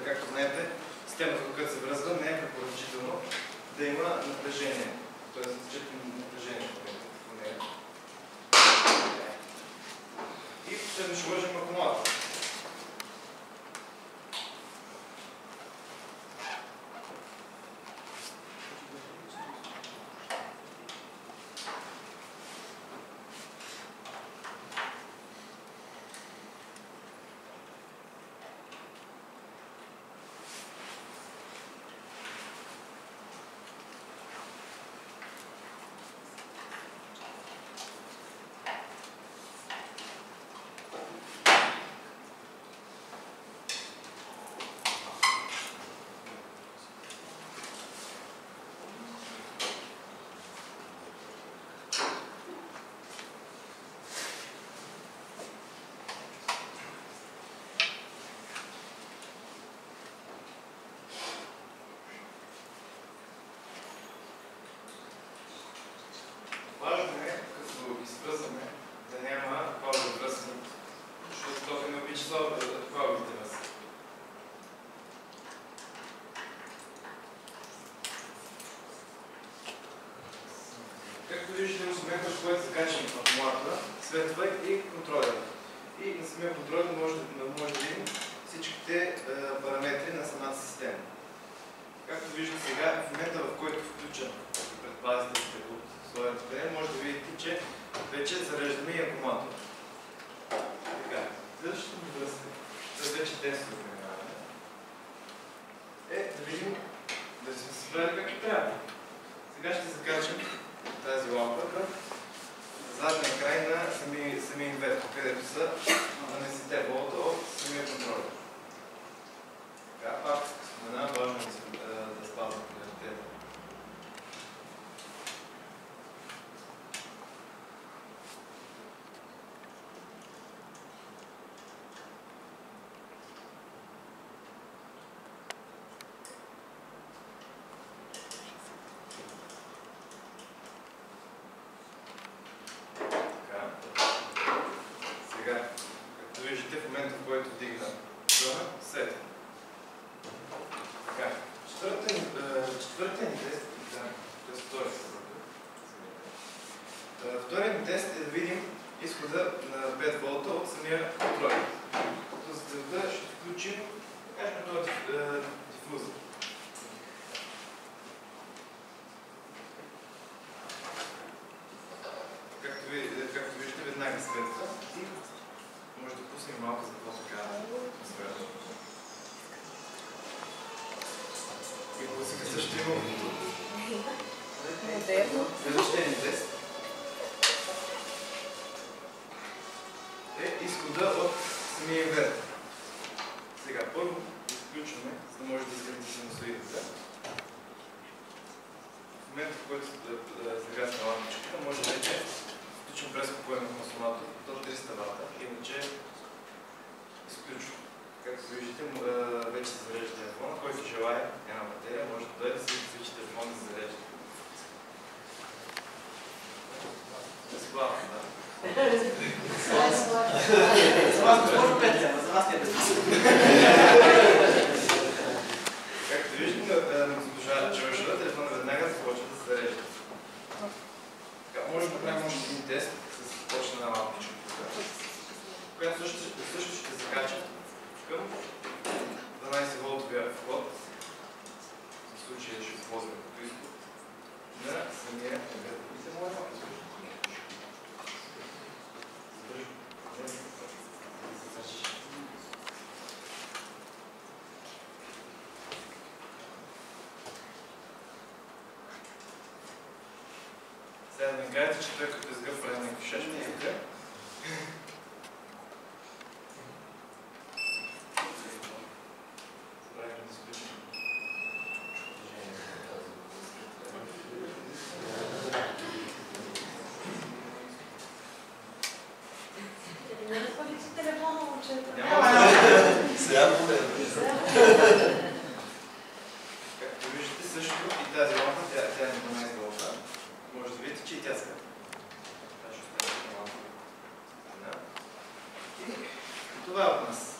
както знаете, системата, която се връзва, не е препоръчително да има напрежение. Тоест, зачитане напрежение по нея. И последно ще вържем акумулатор. Важно е, като го изпръзваме, да няма палови връзки, защото тока не обича паловите връзки. Както виждате, в момента, в който закачаме акумулатора, светва и контролера. И на самия контролер може да видим всичките параметри на самата система. Както виждате сега, в момента, в който включа предпазите от слоеното пене, може да видите, че вече зареждаме и акумулатор. Така, следващата ми връзка, след вече тестово преминаване, да видим да сме се справили както трябва. Сега ще закачам тази лампа към задния край на самия инвертор, където са 12 волта от самия контролер. Така, пак спомена, важно е да спазвам приоритета. Сега, както виждате, в момента, в който вдигна зона, светва. Така, четвъртия ни тест, вторият ни тест е да видим изхода на 5 волта от самия контролер. За целта ще включим, кажем, този дифузор. Както виждате, веднага светва и може да пуснем малко за по-така светва. И пусика също има следващия ни тест е изхода от самия инвертор. Сега първо изключваме, за да може да изградите синусоидата. В момента, в който загасна лампичката, може вече включим прескопоемен консуматор до 300 вата, иначе изключвам. Както виждате, вече се зарежда телефона, който желая, няма батерия, може да дойде да свичи телефон да се зарежда. Безплатно, да. За вас, госпожо Петя, за вас не е безплатно. Както виждате, на госпожа Джорджова, телефона веднага започва да се зарежда. Може да направим още един тест с точна лампичка, която също ще закача към 12 волтовия вход, в случая ще използваме като изход на самия инвертор. Сега да ми кажете, че той като изгъвва някакви шашки. Както виждате също и тази лампа, тя е на 12 волта. Може да видите, че и тя светва. И това е от нас.